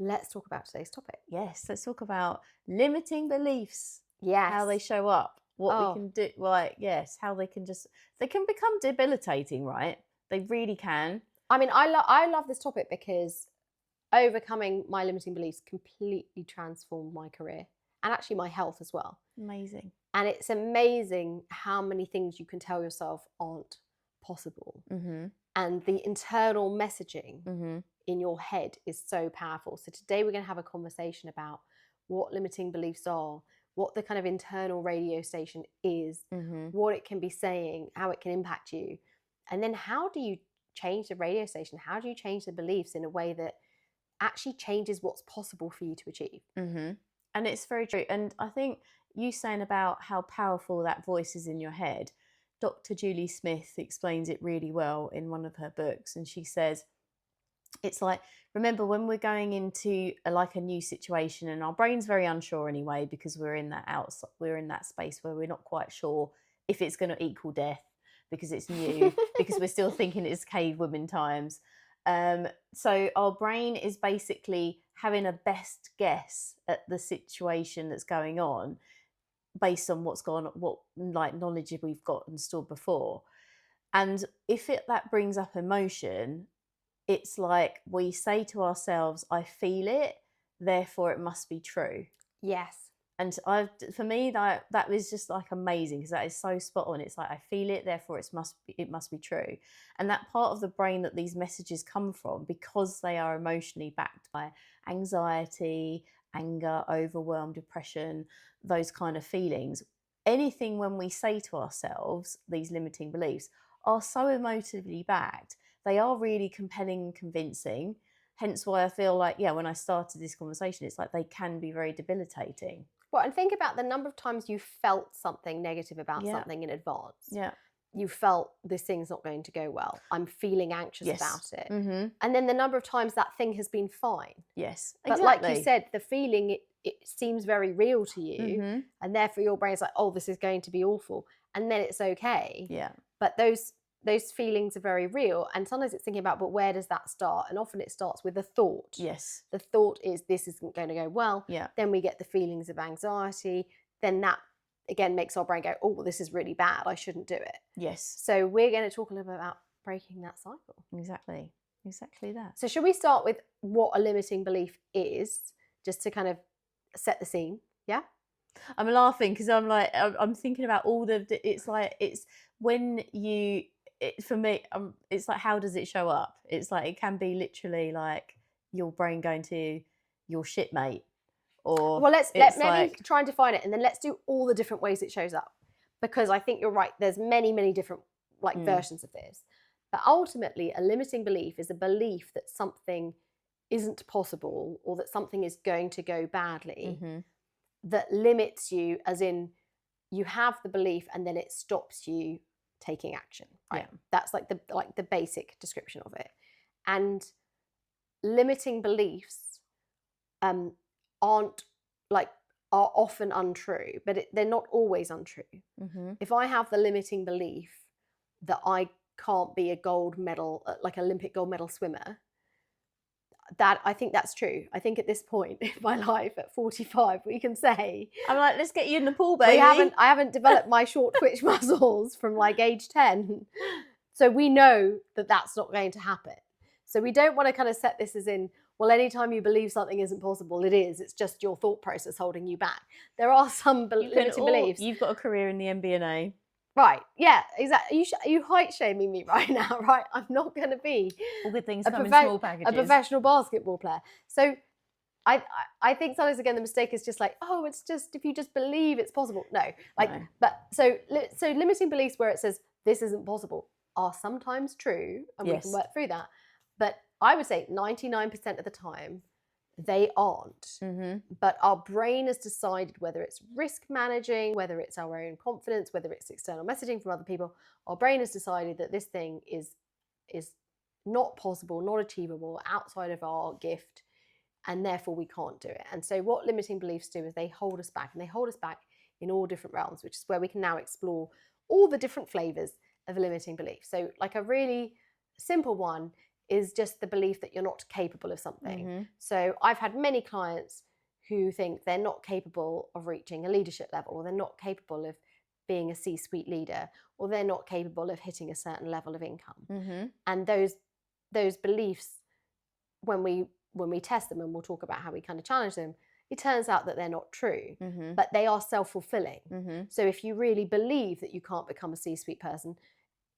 let's talk about today's topic. Yes, let's talk about limiting beliefs. Yes. How they show up, what we can do, how they can become debilitating, right? They really can. I mean, I love this topic because overcoming my limiting beliefs completely transformed my career and actually my health as well. Amazing. And it's amazing how many things you can tell yourself aren't possible. Mm-hmm. And the internal messaging mm-hmm. in your head is so powerful. So today we're going to have a conversation about what limiting beliefs are, what the kind of internal radio station is, mm-hmm. what it can be saying, how it can impact you. And then how do you change the radio station? How do you change the beliefs in a way that actually changes what's possible for you to achieve? Mm-hmm. And it's very true. And I think you saying about how powerful that voice is in your head, Dr. Julie Smith explains it really well in one of her books. And she says, it's like, remember when we're going into a new situation, and our brain's very unsure anyway, because we're in that space where we're not quite sure if it's going to equal death because it's new, because we're still thinking it's cavewoman times. So our brain is basically having a best guess at the situation that's going on based on what's gone, what knowledge we've got and stored before. And if that brings up emotion, it's like we say to ourselves, I feel it, therefore it must be true. Yes. And for me, that was just amazing, because that is so spot on. It's like, I feel it, therefore it must be true. And that part of the brain that these messages come from, because they are emotionally backed by anxiety, anger, overwhelm, depression, those kind of feelings, anything when we say to ourselves, these limiting beliefs are so emotively backed. They are really compelling and convincing. Hence why I feel like, when I started this conversation, it's like they can be very debilitating. Well, and think about the number of times you felt something negative about something in advance. Yeah. You felt this thing's not going to go well. I'm feeling anxious about it. Mm-hmm. And then the number of times that thing has been fine. Yes, exactly. But like you said, the feeling, it seems very real to you. Mm-hmm. And therefore your brain's like, oh, this is going to be awful. And then it's okay. Yeah. But those feelings are very real. And sometimes it's thinking about, but where does that start? And often it starts with a thought. Yes. The thought is, this isn't going to go well. Yeah. Then we get the feelings of anxiety. Then that, again, makes our brain go, oh, this is really bad. I shouldn't do it. Yes. So we're going to talk a little bit about breaking that cycle. Exactly that. So should we start with what a limiting belief is, just to kind of set the scene? Yeah? I'm laughing because I'm thinking about it's when you... for me, it's like, how does it show up? It's like, it can be literally like your brain going to your shitmate, or well, let me try and define it, and then let's do all the different ways it shows up, because I think you're right. There's many different versions of this, but ultimately, a limiting belief is a belief that something isn't possible, or that something is going to go badly, that limits you, as in you have the belief and then it stops you taking action, right? Yeah. That's like the basic description of it. And limiting beliefs are often untrue, but they're not always untrue. If I have the limiting belief that I can't be a gold medal, Olympic gold medal swimmer, that I think that's true. I think at this point in my life, at 45, we can say, I'm like, let's get you in the pool, baby. I haven't developed my short twitch muscles from age 10. So we know that that's not going to happen. So we don't want to kind of set this as in, well, anytime you believe something isn't possible, it is. It's just your thought process holding you back. There are some limiting beliefs. You've got a career in the MBNA. Right, yeah, exactly. You height shaming me right now, right? I'm not going to be all good things come in small packages. A professional basketball player. So I think sometimes, again, the mistake is just like, oh, it's just, if you just believe it's possible. No, no. But so limiting beliefs where it says this isn't possible are sometimes true, and we can work through that. But I would say 99% of the time, they aren't. But our brain has decided, whether it's risk managing, whether it's our own confidence, whether it's external messaging from other people, our brain has decided that this thing is not possible, not achievable, outside of our gift, and therefore we can't do it. And so what limiting beliefs do is they hold us back, and they hold us back in all different realms, which is where we can now explore all the different flavors of a limiting belief. So like a really simple one is just the belief that you're not capable of something. Mm-hmm. So I've had many clients who think they're not capable of reaching a leadership level, or they're not capable of being a C-suite leader, or they're not capable of hitting a certain level of income. Mm-hmm. And those beliefs, when we test them, and we'll talk about how we kind of challenge them, it turns out that they're not true, Mm-hmm. but they are self-fulfilling. Mm-hmm. So if you really believe that you can't become a C-suite person,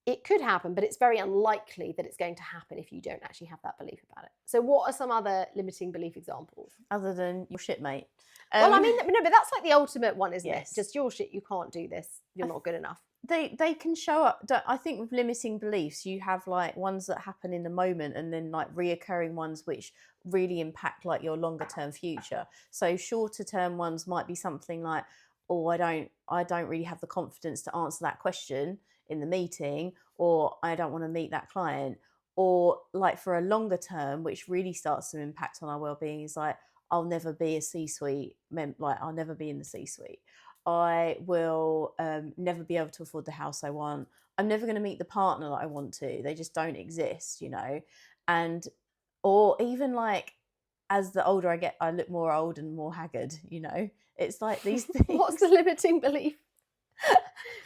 it could happen, but it's very unlikely that it's going to happen if you don't actually have that belief about it. So what are some other limiting belief examples? Other than your shit, mate. Well, I mean, no, but that's like the ultimate one, isn't Yes. it? Just your shit, you can't do this, you're not good enough. They can show up. I think with limiting beliefs, you have like ones that happen in the moment, and then like reoccurring ones which really impact like your longer term future. So shorter term ones might be something like, oh, I don't really have the confidence to answer that question in the meeting, or I don't want to meet that client. Or like for a longer term, which really starts to impact on our well-being, is like, I'll never be a C-suite, like I'll never be in the C-suite. I will never be able to afford the house I want. I'm never going to meet the partner that I want to. They just don't exist, And, or even like, as the older I get, I look more old and more haggard, It's like these things. What's the limiting belief?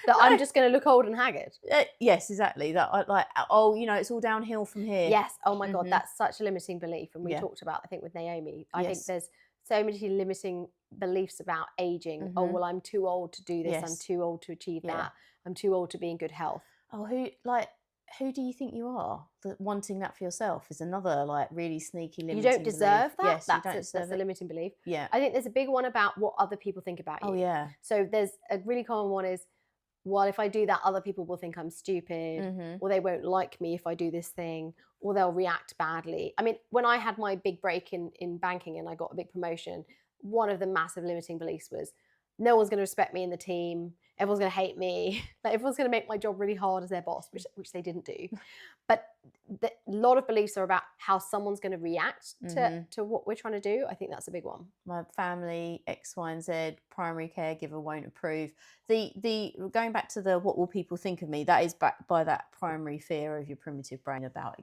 That I'm just going to look old and haggard? Yes, exactly. That I like, it's all downhill from here. Yes. Oh my God, Mhm. that's such a limiting belief. And we Yeah. talked about, I think, with Naomi, I think Yes. there's so many limiting beliefs about aging. Oh, Mhm. well, I'm too old to do this. I'm Yes. too old to achieve Yeah. that. I'm too old to be in good health. Oh, who do you think you are? Wanting that for yourself is another like really sneaky limiting You don't deserve belief. that. Yes, you don't That's deserve a it. limiting belief. Yeah. I think there's a big one about what other people think about you. Oh yeah. So there's a really common one is, well, if I do that, other people will think I'm stupid, Mhm. or they won't like me if I do this thing, or they'll react badly. I mean, when I had my big break in banking and I got a big promotion, one of the massive limiting beliefs was, no one's going to respect me in the team. Everyone's going to hate me. Like, everyone's going to make my job really hard as their boss, which they didn't do. But a lot of beliefs are about how someone's going to react to what we're trying to do. I think that's a big one. My family, X, Y, and Z, primary caregiver won't approve. The going back to the what will people think of me, that is backed by that primary fear of your primitive brain about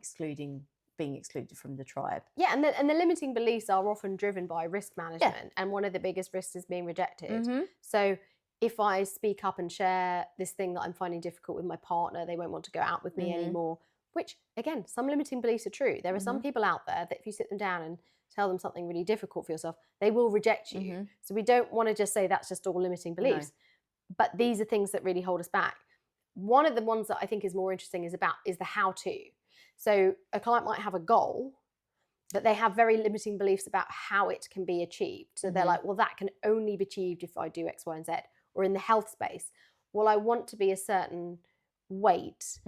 being excluded from the tribe. Yeah, and the limiting beliefs are often driven by risk management, and one of the biggest risks is being rejected. Mhm. So if I speak up and share this thing that I'm finding difficult with my partner, they won't want to go out with me anymore. Which, again, some limiting beliefs are true. There are some people out there that if you sit them down and tell them something really difficult for yourself, they will reject you. So we don't want to just say that's just all limiting beliefs. No. But these are things that really hold us back. One of the ones that I think is more interesting is the how-to. So a client might have a goal, but they have very limiting beliefs about how it can be achieved. So they're like, well, that can only be achieved if I do X, Y, and Z. Or in the health space, well, I want to be a certain weight,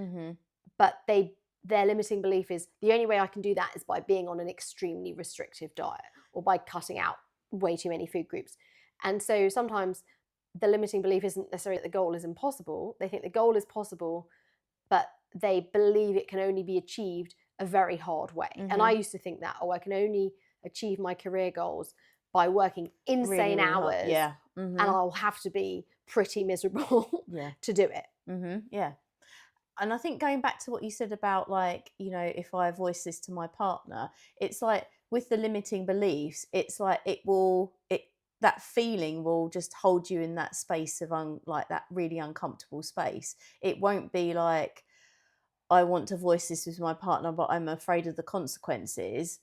but their limiting belief is the only way I can do that is by being on an extremely restrictive diet or by cutting out way too many food groups. And so sometimes the limiting belief isn't necessarily that the goal is impossible. They think the goal is possible, but they believe it can only be achieved a very hard way. And I used to think that, I can only achieve my career goals by working insane really hours. Hard. Yeah. And I'll have to be pretty miserable to do it. Yeah. And I think going back to what you said about like, if I voice this to my partner, it's like with the limiting beliefs, it's like that feeling will just hold you in that space of like that really uncomfortable space. It won't be like, I want to voice this with my partner, but I'm afraid of the consequences.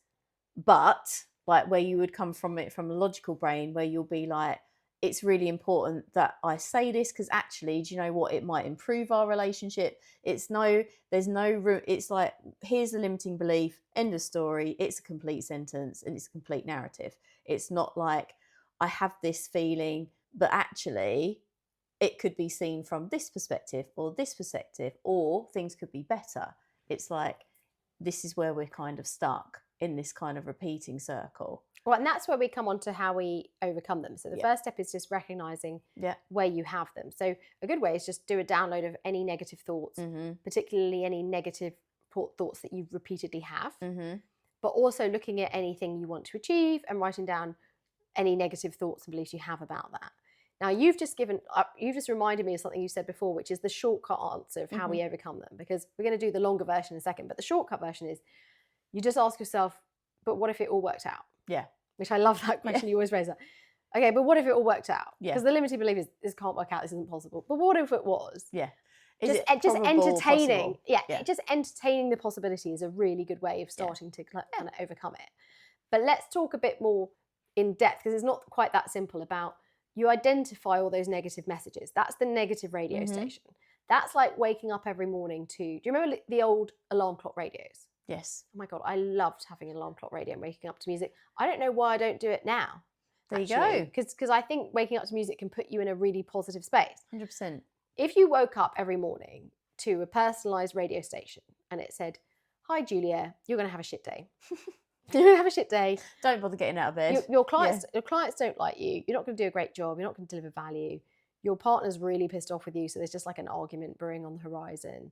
But like where you would come from it from a logical brain, where you'll be like, it's really important that I say this because actually, do you know what? It might improve our relationship. There's no room. It's like, here's the limiting belief, end of story. It's a complete sentence and it's a complete narrative. It's not like I have this feeling, but actually it could be seen from this perspective or this perspective, or things could be better. It's like, this is where we're kind of stuck in this kind of repeating circle. Well, and that's where we come on to how we overcome them. So the first step is just recognizing where you have them. So a good way is just do a download of any negative thoughts, particularly any negative thoughts that you repeatedly have, but also looking at anything you want to achieve and writing down any negative thoughts and beliefs you have about that. Now, you've just reminded me of something you said before, which is the shortcut answer of how we overcome them, because we're going to do the longer version in a second. But the shortcut version is you just ask yourself, but what if it all worked out? Yeah. Which I love that question you always raise that. Okay, but what if it all worked out? Yeah. Because the limiting belief is this can't work out, this isn't possible. But what if it was? Yeah. Just entertaining. Yeah, just entertaining the possibility is a really good way of starting to kind of overcome it. But let's talk a bit more in depth, because it's not quite that simple. About you identify all those negative messages. That's the negative radio station. That's like waking up every morning to, do you remember the old alarm clock radios? Yes. Oh my God, I loved having an alarm clock radio and waking up to music. I don't know why I don't do it now. There you go. Because I think waking up to music can put you in a really positive space. 100%. If you woke up every morning to a personalised radio station and it said, "Hi Julia, you're going to have a shit day. You're going to have a shit day. Don't bother getting out of bed. Your clients don't like you. You're not going to do a great job. You're not going to deliver value. Your partner's really pissed off with you, so there's just like an argument brewing on the horizon.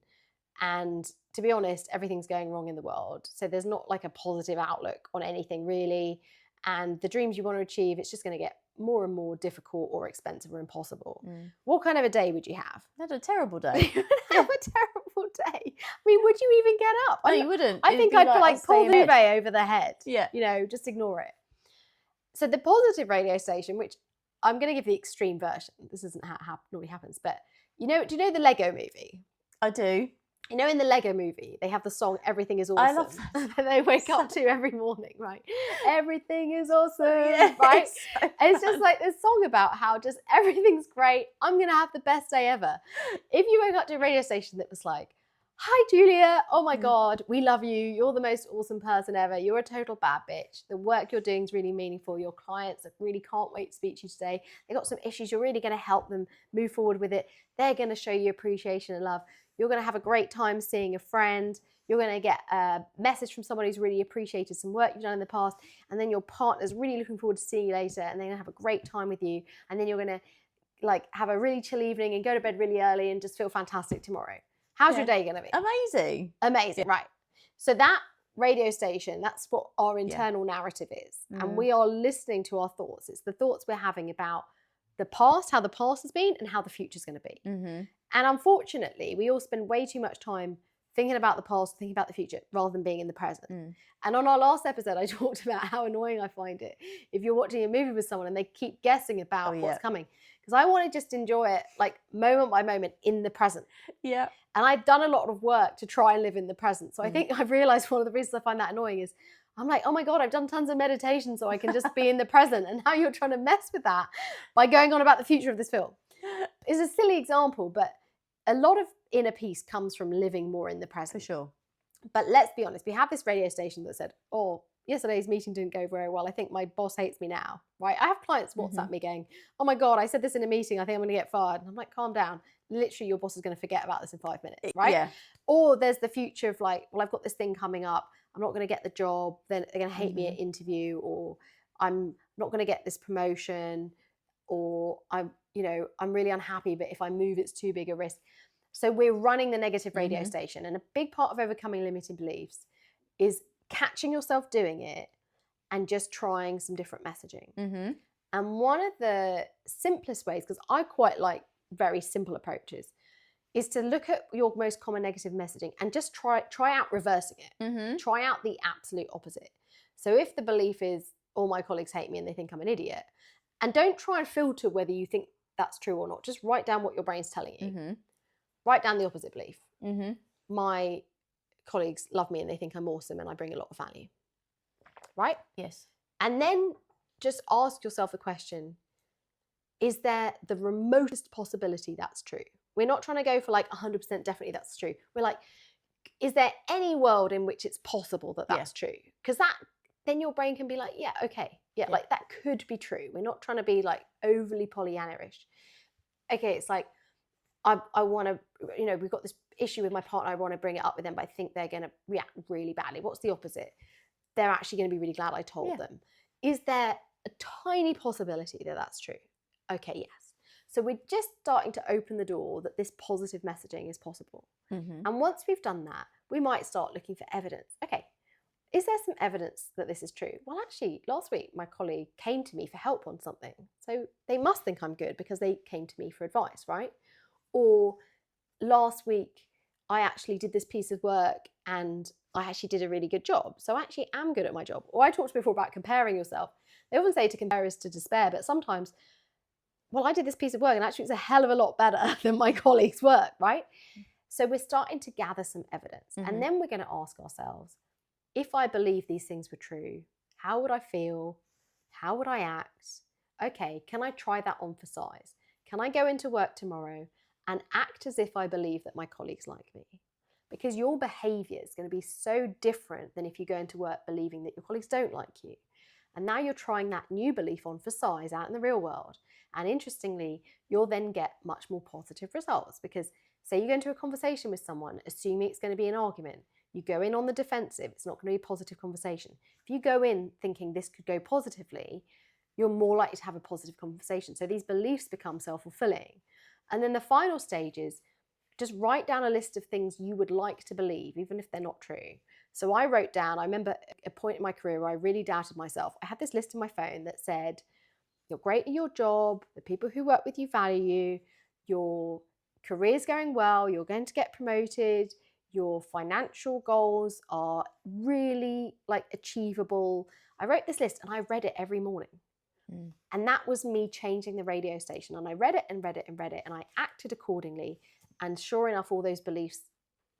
And to be honest, everything's going wrong in the world. So there's not like a positive outlook on anything really. And the dreams you want to achieve, it's just going to get more and more difficult or expensive or impossible." What kind of a day would you have? That's a terrible day. You would have a terrible day. I mean, would you even get up? No, you wouldn't. I think I'd like pull the duvet over the head. Yeah. You know, just ignore it. So the positive radio station, which I'm going to give the extreme version. This isn't how it normally happens. But, do you know the Lego movie? I do. You know, in the Lego movie, they have the song "Everything Is Awesome." I love that. that they wake up to every morning, right? Everything is awesome, right? And it's just like this song about how just everything's great. I'm going to have the best day ever. If you woke up to a radio station that was like, "Hi, Julia. Oh my God, we love you. You're the most awesome person ever. You're a total bad bitch. The work you're doing is really meaningful. Your clients really can't wait to speak to you today. They got some issues. You're really going to help them move forward with it. They're going to show you appreciation and love. You're going to have a great time seeing a friend. You're going to get a message from someone who's really appreciated some work you've done in the past. And then your partner's really looking forward to seeing you later. And they're going to have a great time with you. And then you're going to like have a really chill evening and go to bed really early and just feel fantastic tomorrow." How's your day going to be? Amazing. Amazing, right. So that radio station, that's what our internal narrative is. And we are listening to our thoughts. It's the thoughts we're having about the past, how the past has been, and how the future's going to be. And unfortunately, we all spend way too much time thinking about the past, thinking about the future, rather than being in the present. And on our last episode, I talked about how annoying I find it if you're watching a movie with someone and they keep guessing about what's coming. Because I want to just enjoy it like moment by moment in the present. Yeah. And I've done a lot of work to try and live in the present. So I think I've realized one of the reasons I find that annoying is I'm like, oh my God, I've done tons of meditation so I can just be in the present. And now you're trying to mess with that by going on about the future of this film. It's a silly example, but a lot of inner peace comes from living more in the present. For sure. But let's be honest, we have this radio station that said, "Oh, yesterday's meeting didn't go very well. I think my boss hates me now," right? I have clients WhatsApp me going, "Oh my God, I said this in a meeting. I think I'm going to get fired." And I'm like, calm down. Literally, your boss is going to forget about this in 5 minutes, right? Yeah. Or there's the future of like, well, I've got this thing coming up. I'm not going to get the job. Then they're going to hate me at interview, or I'm not going to get this promotion, or I'm really unhappy, but if I move, it's too big a risk. So we're running the negative radio station. And a big part of overcoming limiting beliefs is catching yourself doing it and just trying some different messaging. And one of the simplest ways, because I quite like very simple approaches, is to look at your most common negative messaging and just try out reversing it. Try out the absolute opposite. So if the belief is, all my colleagues hate me and they think I'm an idiot, and don't try and filter whether you think that's true or not. Just write down what your brain's telling you. Write down the opposite belief. My colleagues love me and they think I'm awesome and I bring a lot of value. Right? Yes. And then just ask yourself the question, is there the remotest possibility that's true? We're not trying to go for like 100% definitely that's true. We're like, is there any world in which it's possible that that's true? Because then your brain can be like, yeah, okay. Yeah, like that could be true. We're not trying to be like overly Pollyanna-ish. Okay, it's like, I want to, we've got this issue with my partner. I want to bring it up with them, but I think they're going to react really badly. What's the opposite? They're actually going to be really glad I told them. Is there a tiny possibility that that's true? Okay, yes. So we're just starting to open the door that this positive messaging is possible. And once we've done that, we might start looking for evidence. Okay, is there some evidence that this is true? Well, actually, last week, my colleague came to me for help on something. So they must think I'm good because they came to me for advice, right? Or last week, I actually did this piece of work and I actually did a really good job. So I actually am good at my job. Or I talked before about comparing yourself. They often say to compare is to despair, but sometimes, well, I did this piece of work and actually it's a hell of a lot better than my colleagues' work, right? So we're starting to gather some evidence. And then we're going to ask ourselves, if I believe these things were true, how would I feel? How would I act? Okay, can I try that on for size? Can I go into work tomorrow and act as if I believe that my colleagues like me? Because your behaviour is going to be so different than if you go into work believing that your colleagues don't like you. And now you're trying that new belief on for size out in the real world. And interestingly, you'll then get much more positive results because say you go into a conversation with someone, assuming it's going to be an argument, you go in on the defensive, it's not going to be a positive conversation. If you go in thinking this could go positively, you're more likely to have a positive conversation. So these beliefs become self-fulfilling. And then the final stage is just write down a list of things you would like to believe, even if they're not true. So I wrote down, I remember a point in my career where I really doubted myself. I had this list in my phone that said, you're great at your job, the people who work with you value you, your career's going well, you're going to get promoted, your financial goals are really like achievable. I wrote this list and I read it every morning. And that was me changing the radio station. And I read it and read it and read it and I acted accordingly. And sure enough, all those beliefs,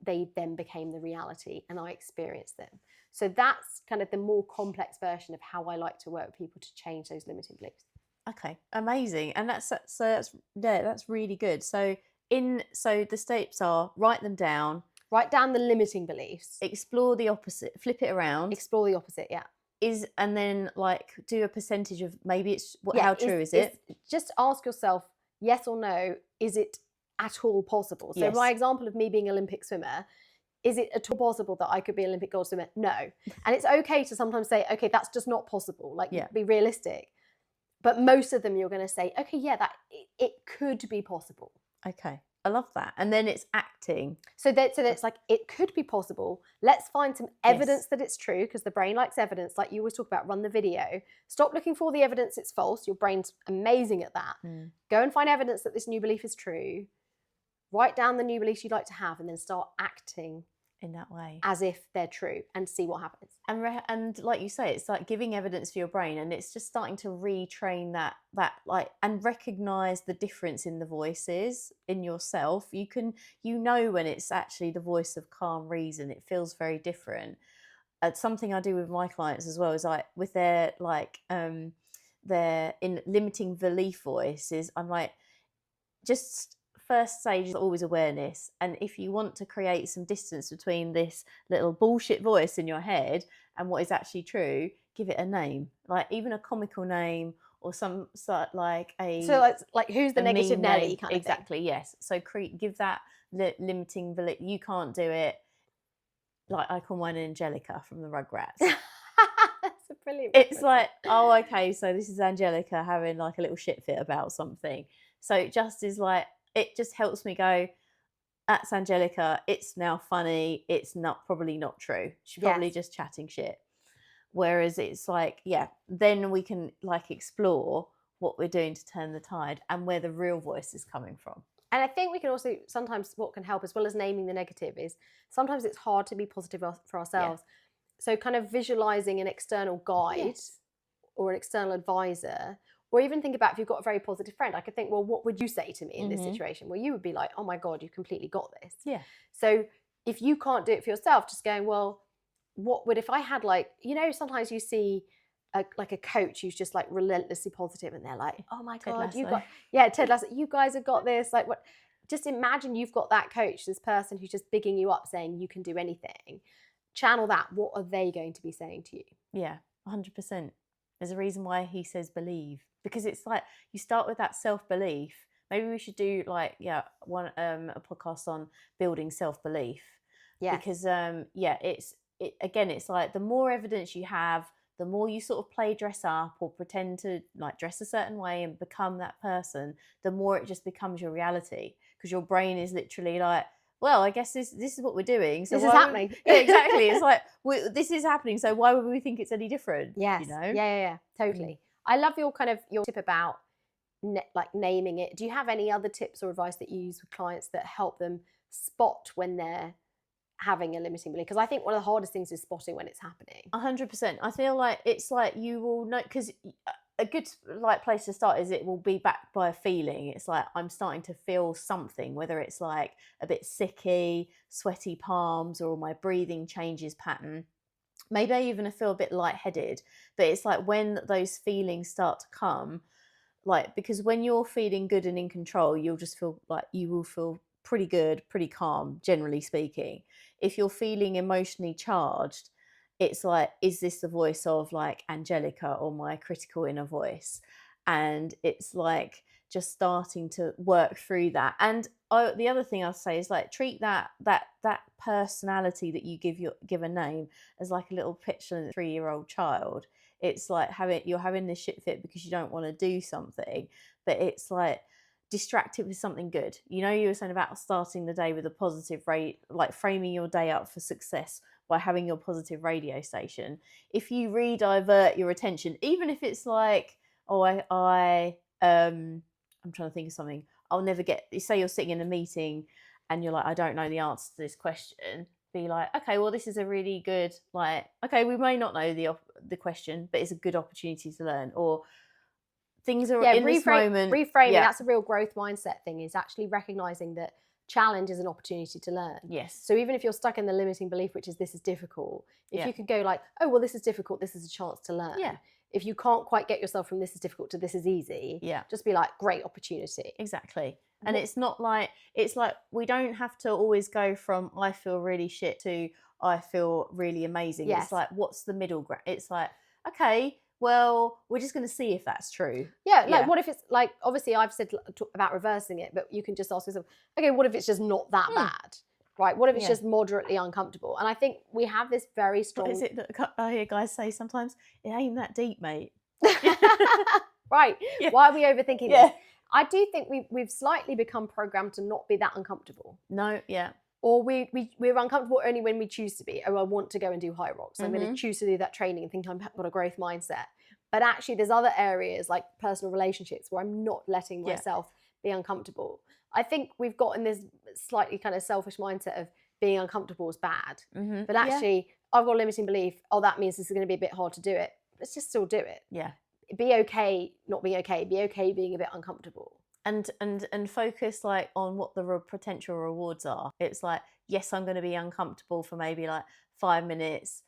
they then became the reality and I experienced them. So that's kind of the more complex version of how I like to work with people to change those limiting beliefs. Okay, amazing. And that's really good. So the steps are write them down. Write down the limiting beliefs. Explore the opposite, flip it around. Explore the opposite, yeah. And then like do a percentage of maybe it's how true is it? Just ask yourself, yes or no, is it at all possible? So my example of me being an Olympic swimmer, is it at all possible that I could be an Olympic gold swimmer? No. And it's okay to sometimes say, okay, that's just not possible. Like be realistic. But most of them you're going to say, okay, yeah, that it could be possible. Okay. I love that. And then it's acting. So that's like, it could be possible. Let's find some evidence that it's true, because the brain likes evidence. Like you always talk about, run the video. Stop looking for the evidence it's false. Your brain's amazing at that. Go and find evidence that this new belief is true. Write down the new beliefs you'd like to have and then start acting in that way as if they're true and see what happens. And like you say, it's like giving evidence for your brain, and it's just starting to retrain that like, and recognize the difference in the voices in yourself. You know when it's actually the voice of calm reason. It feels very different. Something I do with my clients as well is like with their in limiting belief voices, I'm like, just first stage is always awareness. And if you want to create some distance between this little bullshit voice in your head and what is actually true, give it a name, like even a comical name or some sort like a... So like who's the negative Nelly kind of exactly, thing. Yes. So give that limiting belief. You can't do it. Like I call mine Angelica from the Rugrats. That's a brilliant reference. It's like, oh, okay, so this is Angelica having like a little shit fit about something. So it just is like, it just helps me go, that's Angelica, it's now funny, it's probably not true. She's probably just chatting shit. Whereas it's like, then we can like explore what we're doing to turn the tide and where the real voice is coming from. And I think we can also, sometimes what can help as well as naming the negative is sometimes it's hard to be positive for ourselves. So kind of visualizing an external guide or an external advisor. Or even think about if you've got a very positive friend, I could think, well, what would you say to me in this situation? Well, you would be like, oh my God, you completely got this. Yeah. So if you can't do it for yourself, just going, well, what would, if I had like, sometimes you see like a coach who's just like relentlessly positive and they're like, oh my God, Ted Lasso, you guys have got this. Like what, just imagine you've got that coach, this person who's just bigging you up saying you can do anything. Channel that. What are they going to be saying to you? Yeah, 100%. There's a reason why he says believe. Because it's like you start with that self-belief. Maybe we should do like a podcast on building self-belief. Yeah. Because it's like the more evidence you have, the more you sort of play dress up or pretend to like dress a certain way and become that person, the more it just becomes your reality. Because your brain is literally like, well, I guess this is what we're doing. So this is happening. Yeah, exactly. It's like this is happening. So why would we think it's any different? Yes. Yeah. Totally. I love your tip about like naming it. Do you have any other tips or advice that you use with clients that help them spot when they're having a limiting belief? Because I think one of the hardest things is spotting when it's happening. 100%. I feel like it's like you will know, because a good like place to start is it will be backed by a feeling. It's like I'm starting to feel something, whether it's like a bit sicky, sweaty palms, or my breathing changes pattern. Maybe I even feel a bit lightheaded, but it's like when those feelings start to come, like, because when you're feeling good and in control, you'll just feel like you will feel pretty good, pretty calm, generally speaking. If you're feeling emotionally charged, it's like, is this the voice of like Angelica or my critical inner voice? And it's like just starting to work through that. And the other thing I'll say is like treat that personality that you give a name as like a little petulant 3-year-old child. It's like you're having this shit fit because you don't want to do something, but it's like distract it with something good. You know, you were saying about starting the day with a positive rate, like framing your day up for success by having your positive radio station. If you redivert your attention, even if it's like, oh, I'm trying to think of something. I'll never get. Say you're sitting in a meeting and you're like, I don't know the answer to this question. Be like, okay, well, this is a really good, like, okay, we may not know the question, but it's a good opportunity to learn. Or things are in this moment. Reframing, that's a real growth mindset thing, is actually recognizing that challenge is an opportunity to learn. Yes. So even if you're stuck in the limiting belief, which is this is difficult, if you could go like, oh, well, this is difficult, this is a chance to learn. Yeah. If you can't quite get yourself from this is difficult to this is easy, just be like, great opportunity. Exactly. And it's not like, it's like we don't have to always go from I feel really shit to I feel really amazing. Yes. It's like, what's the middle ground? It's like, okay, well, we're just going to see if that's true. Yeah, like what if it's like, obviously I've said about reversing it, but you can just ask yourself, okay, what if it's just not that bad? Right? What if it's just moderately uncomfortable? And I think we have this very strong... What is it that I hear guys say sometimes? It ain't that deep, mate. Right. Yeah. Why are we overthinking this? I do think we've slightly become programmed to not be that uncomfortable. No, Or we're uncomfortable only when we choose to be. Oh, I want to go and do high rocks. I'm going to choose to do that training and think I've got a growth mindset. But actually, there's other areas like personal relationships where I'm not letting myself be uncomfortable. I think we've got in this slightly kind of selfish mindset of being uncomfortable is bad. But actually, I've got a limiting belief, oh, that means this is going to be a bit hard to do it. Let's just still do it. Yeah. Be okay not being okay. Be okay being a bit uncomfortable. And focus like on what the potential rewards are. It's like, yes, I'm going to be uncomfortable for maybe like 5 minutes,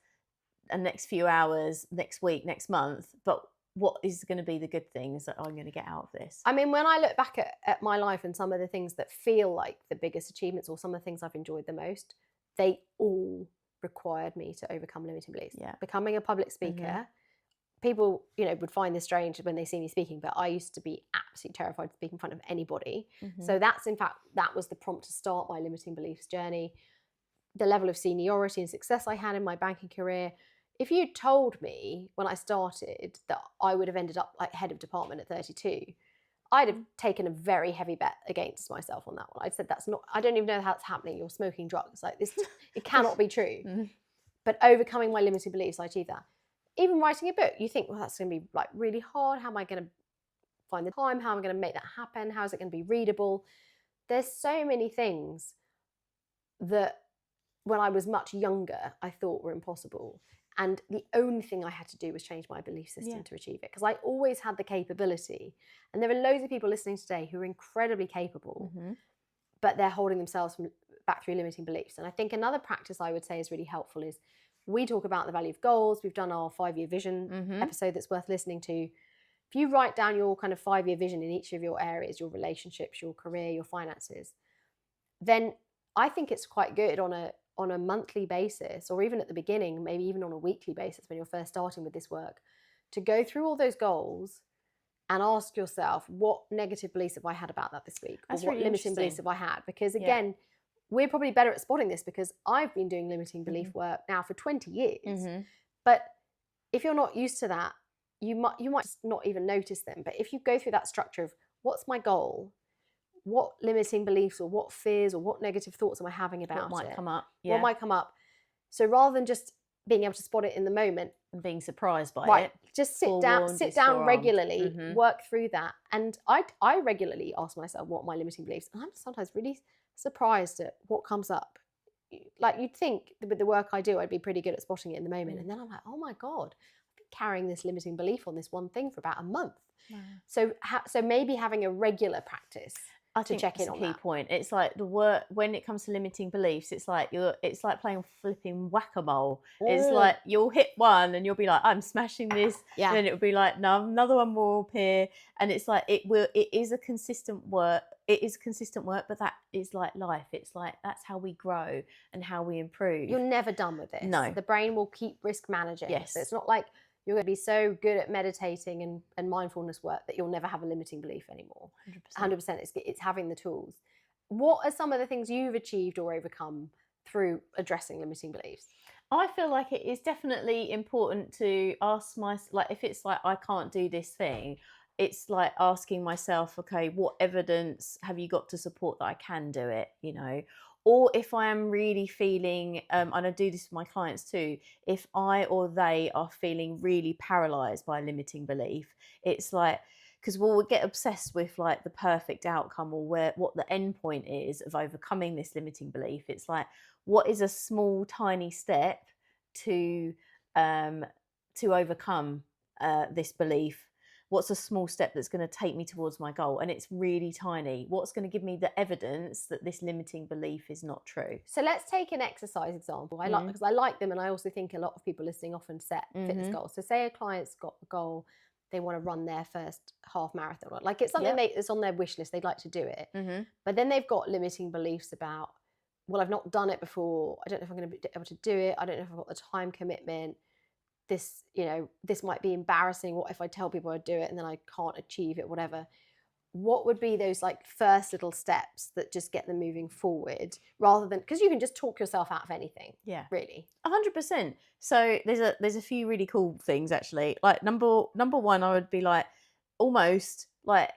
and next few hours, next week, next month, but what is going to be the good things that I'm going to get out of this? I mean, when I look back at my life and some of the things that feel like the biggest achievements or some of the things I've enjoyed the most, they all required me to overcome limiting beliefs. Yeah. Becoming a public speaker, people, would find this strange when they see me speaking, but I used to be absolutely terrified to speak in front of anybody. So that was the prompt to start my limiting beliefs journey. The level of seniority and success I had in my banking career. If you told me when I started that I would have ended up like head of department at 32, I'd have taken a very heavy bet against myself on that one. I'd said, I don't even know how it's happening. You're smoking drugs. Like this, it cannot be true. But overcoming my limiting beliefs, I achieved that. Even writing a book, you think, well, that's going to be like really hard. How am I going to find the time? How am I going to make that happen? How is it going to be readable? There's so many things that when I was much younger, I thought were impossible. And the only thing I had to do was change my belief system to achieve it. Because I always had the capability. And there are loads of people listening today who are incredibly capable, but they're holding themselves back through limiting beliefs. And I think another practice I would say is really helpful is we talk about the value of goals. We've done our 5-year vision episode that's worth listening to. If you write down your kind of 5-year vision in each of your areas, your relationships, your career, your finances, then I think it's quite good on a monthly basis, or even at the beginning, maybe even on a weekly basis when you're first starting with this work, to go through all those goals and ask yourself, what negative beliefs have I had about that this week? That's or what really limiting beliefs have I had? Because again, we're probably better at spotting this because I've been doing limiting belief work now for 20 years. But if you're not used to that, you might just not even notice them. But if you go through that structure of what's my goal, what limiting beliefs or what fears or what negative thoughts am I having about what might it? come up? What might come up? So rather than just being able to spot it in the moment and being surprised by it, just sit down regularly, work through that. And I regularly ask myself what are my limiting beliefs, and I'm sometimes really surprised at what comes up. Like, you'd think with the work I do, I'd be pretty good at spotting it in the moment. And then I'm like, oh my God, I've been carrying this limiting belief on this one thing for about a month. Wow. So maybe having a regular practice I to think check that's in a on key that. point. It's like the work when it comes to limiting beliefs. It's like playing flipping whack-a-mole. It's like you'll hit one and you'll be like, I'm smashing this, Yeah. and then it'll be like, no, another one will appear, and it's like it is a consistent work. It is consistent work, but that is like life. It's like that's how we grow and how we improve. You're never done with this. No. The brain will keep risk managing. Yes. So it's not like you're going to be so good at meditating and mindfulness work that you'll never have a limiting belief anymore. 100%. It's having the tools. What are some of the things you've achieved or overcome through addressing limiting beliefs? I feel like it is definitely important to ask like if it's like I can't do this thing, it's like asking myself, okay, what evidence have you got to support that I can do it, you know? Or if I am really feeling, and I do this with my clients too, if I or they are feeling really paralyzed by a limiting belief, it's like, because we'll get obsessed with like the perfect outcome or what the end point is of overcoming this limiting belief. It's like, what is a small, tiny step to overcome this belief? What's a small step that's going to take me towards my goal? And it's really tiny. What's going to give me the evidence that this limiting belief is not true? So let's take an exercise example. Because I like them, and I also think a lot of people listening often set fitness goals. So say a client's got a goal, they want to run their first half marathon. Like, it's something that's on their wish list, they'd like to do it. But then they've got limiting beliefs about, well, I've not done it before. I don't know if I'm going to be able to do it. I don't know if I've got the time commitment. This might be embarrassing. What if I tell people I do it and then I can't achieve it, whatever? What would be those like first little steps that just get them moving forward, rather than, because you can just talk yourself out of anything. Yeah, really. 100%. So there's a few really cool things actually. Like number one, I would be like, almost like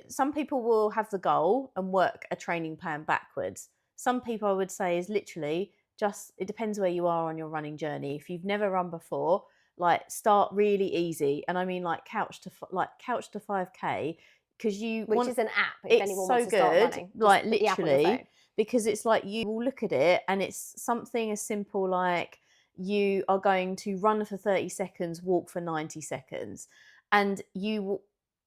some people will have the goal and work a training plan backwards. Some people, I would say, is literally just, it depends where you are on your running journey. If you've never run before, like start really easy, and I mean like couch to 5K, because which is an app. If it's anyone so wants to good, start running, like put the app on your literally, phone. because it's like you will look at it and it's something as simple like you are going to run for 30 seconds, walk for 90 seconds, and you will,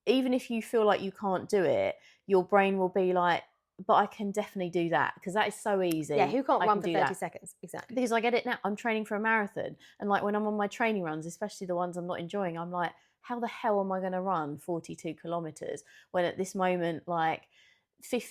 even if you feel like you can't do it, your brain will be like, but I can definitely do that, because that is so easy. Yeah, who can't I run can for do 30 that. seconds? Exactly. Because I get it now. I'm training for a marathon, and like when I'm on my training runs, especially the ones I'm not enjoying, I'm like, how the hell am I going to run 42 kilometers when at this moment, like,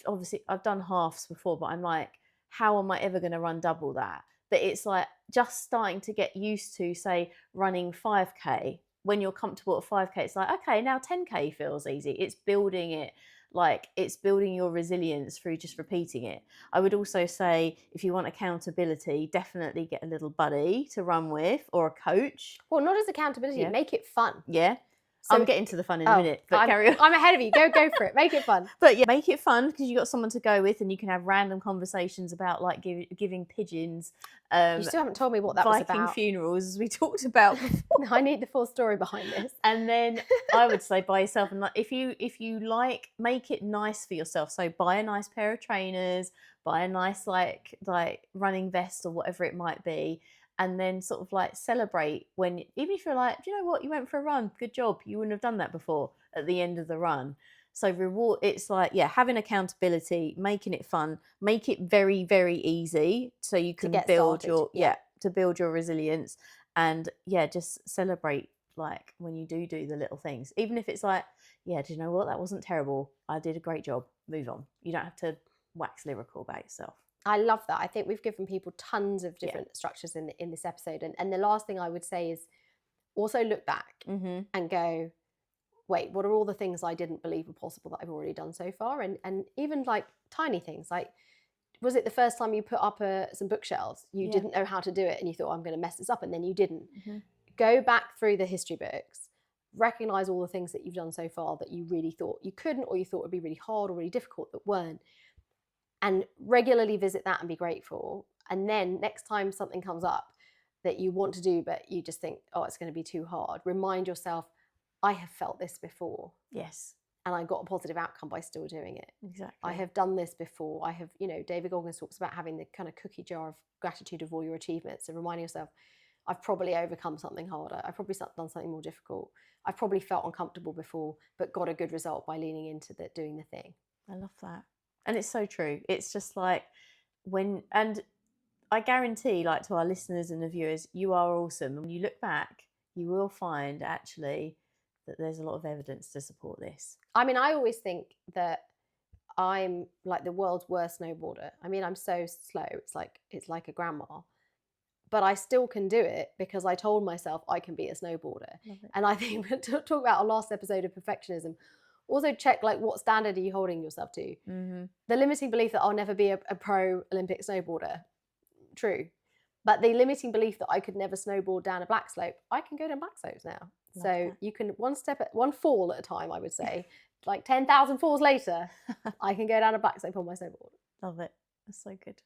obviously I've done halves before, but I'm like, how am I ever going to run double that? But it's like just starting to get used to, say, running 5K. When you're comfortable at 5K, it's like, okay, now 10K feels easy. It's building it, like it's building your resilience through just repeating it. I would also say, if you want accountability, definitely get a little buddy to run with, or a coach. Well, not as accountability, make it fun. Yeah. So, I'm getting to the fun in a minute, but carry on. I'm ahead of you. Go for it. Make it fun. But yeah, make it fun, because you got someone to go with, and you can have random conversations about like giving pigeons. You still haven't told me what that was about. Viking funerals, as we talked about before. I need the full story behind this. And then I would say by yourself, and like if you like, make it nice for yourself. So buy a nice pair of trainers, buy a nice like running vest or whatever it might be. And then sort of like celebrate when, even if you're like, do you know what, you went for a run, good job, you wouldn't have done that before, at the end of the run. So reward, it's like, yeah, having accountability, making it fun, make it very, very easy, so you can build started. To build your resilience, and just celebrate like when you do the little things, even if it's like, do you know what, that wasn't terrible, I did a great job, move on. You don't have to wax lyrical about yourself. I love that. I think we've given people tons of different structures in this episode. And the last thing I would say is also look back and go, wait, what are all the things I didn't believe were possible that I've already done so far? And even like tiny things, like, was it the first time you put up some bookshelves, you didn't know how to do it and you thought, I'm going to mess this up, and then you didn't. Go back through the history books, recognize all the things that you've done so far that you really thought you couldn't, or you thought would be really hard or really difficult that weren't. And regularly visit that and be grateful. And then next time something comes up that you want to do, but you just think, oh, it's going to be too hard, remind yourself, I have felt this before. Yes. and I got a positive outcome by still doing it. Exactly. I have done this before. I have, David Goggins talks about having the kind of cookie jar of gratitude of all your achievements and reminding yourself, I've probably overcome something harder. I've probably done something more difficult. I've probably felt uncomfortable before, but got a good result by leaning into doing the thing. I love that. And it's so true. It's just like and I guarantee, like, to our listeners and the viewers, you are awesome. When you look back, you will find actually that there's a lot of evidence to support this. I mean, I always think that I'm like the world's worst snowboarder. I mean, I'm so slow. It's like a grandma. But I still can do it because I told myself I can be a snowboarder. And I think talk about our last episode of perfectionism. Also check, like, what standard are you holding yourself to? Mm-hmm. The limiting belief that I'll never be a pro Olympic snowboarder, true. But the limiting belief that I could never snowboard down a black slope, I can go down black slopes now. So you can one fall at a time, I would say. Like 10,000 falls later, I can go down a black slope on my snowboard. Love it. That's so good.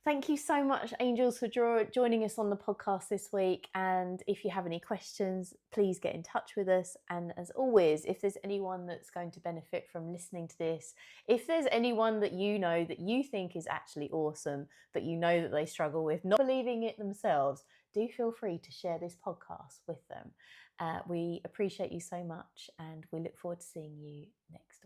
Thank you so much, Angels, for joining us on the podcast this week. And if you have any questions, please get in touch with us. And as always, if there's anyone that's going to benefit from listening to this, if there's anyone that you know that you think is actually awesome, but you know that they struggle with not believing it themselves, do feel free to share this podcast with them. We appreciate you so much, and we look forward to seeing you next week.